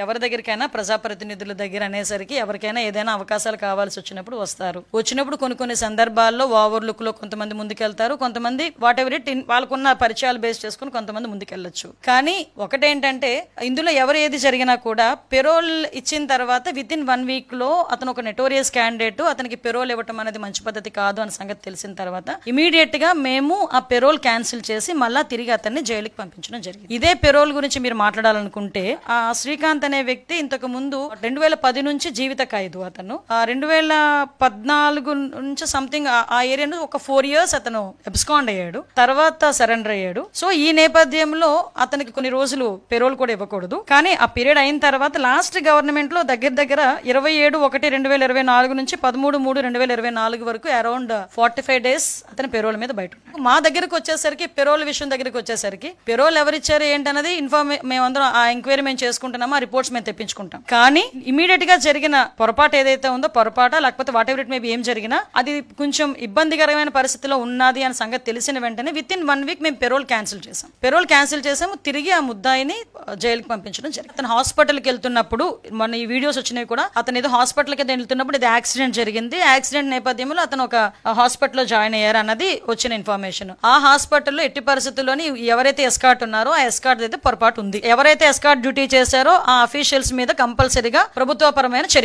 ఎవరి దగ్గరికైనా ప్రజాప్రతినిధుల దగ్గర అనేసరికి ఎవరికైనా ఏదైనా అవకాశాలు కావాల్సి వచ్చినప్పుడు వస్తారు. వచ్చినప్పుడు కొన్ని సందర్భాల్లో ఓవర్ లుక్ లో కొంతమంది ముందుకెళ్తారు, కొంతమంది వాట్ ఎవర్ ఇట్ వాళ్ళకున్న పరిచయాలు బేస్ చేసుకుని కొంతమంది ముందుకెళ్లొచ్చు. కానీ ఒకటేంటంటే ఇందులో ఎవరు ఏది జరిగినా కూడా పెరోల్ ఇచ్చిన తర్వాత విత్ ఇన్ 1 week లో అతను ఒక నెటోరియస్ క్యాండిడేట్, అతనికి పెరోల్ ఇవ్వటం అనేది మంచి పద్ధతి కాదు అన్న సంగతి తెలిసిన తర్వాత ఇమీడియట్ గా మేము ఆ పెరోల్ క్యాన్సిల్ చేసి మళ్ళా తిరిగి అతన్ని జైలుకి పంపించడం జరిగింది. ఇదే పెరోల్ గురించి మీరు మాట్లాడాలనుకుంటే ఆ శ్రీకాంత్ అనే వ్యక్తి ఇంతకు ముందు 2010 నుంచి జీవిత ఖైదు. అతను 2014 నుంచి సంథింగ్ ఆ ఏరియాను ఒక 4 years అతను అబ్స్కాండ్ అయ్యాడు, తర్వాత సరెండర్ అయ్యాడు. సో ఈ నేపథ్యంలో అతనికి కొన్ని రోజులు పెరోల్ కూడా ఇవ్వకూడదు. కానీ ఆ పీరియడ్ అయిన తర్వాత లాస్ట్ గవర్నమెంట్ లో దగ్గర 27/1/2024 నుంచి 13/3/2024 వరకు అరౌండ్ 45 days అతని పెరోల్ మీద బయట. మా దగ్గరకు వచ్చేసరికి పెరోల్ విషయం దగ్గరికి వచ్చేసరికి పెరోల్ ఎవరిచ్చారు ఏంటన్నది మేమందరం ఆ ఎంక్వైరీ మేము చేసుకుంటున్నామో రిపోర్ట్స్ మేము తెప్పించుకుంటాం. కానీ ఇమీడియట్ గా జరిగిన పొరపాటు ఏదైతే ఉందో పొరపాట లేకపోతే వాట్ ఎవర్ ఇట్ మేబీ ఏం జరిగినా అది కొంచెం ఇబ్బందికరమైన పరిస్థితిలో ఉన్నది అనే సంగతి తెలిసిన వెంటనే విత్ ఇన్ 1 week మేము పెరోల్ క్యాన్సిల్ చేసాము. తిరిగి ఆ ముద్దాయిని జైలుకి పంపించడం జరిగింది. అతను హాస్పిటల్కి వెళ్తున్నప్పుడు మన ఈ వీడియోస్ వచ్చినాయి కూడా, అతను ఏదో హాస్పిటల్కి వెళ్తున్నప్పుడు ఇది యాక్సిడెంట్ జరిగింది. యాక్సిడెంట్ నేపథ్యంలో అతను ఒక హాస్పిటల్లో జాయిన్ అయ్యారు అన్నది వచ్చిన ఇన్ఫర్మేషన్. ఆ హాస్పిటల్లో ఎట్టి పరిస్థితుల్లోని ఎవరైతే ఎస్కార్ట్ ఉన్నారో ఆ ఎస్కార్ట్ అయితే పొరపాటు ఉంది. ఎవరైతే ఎస్కార్ట్ డ్యూటీ చేశారో ఆ అఫీషియల్స్ మీద కంపల్సరీగా ప్రభుత్వపరమైన చర్య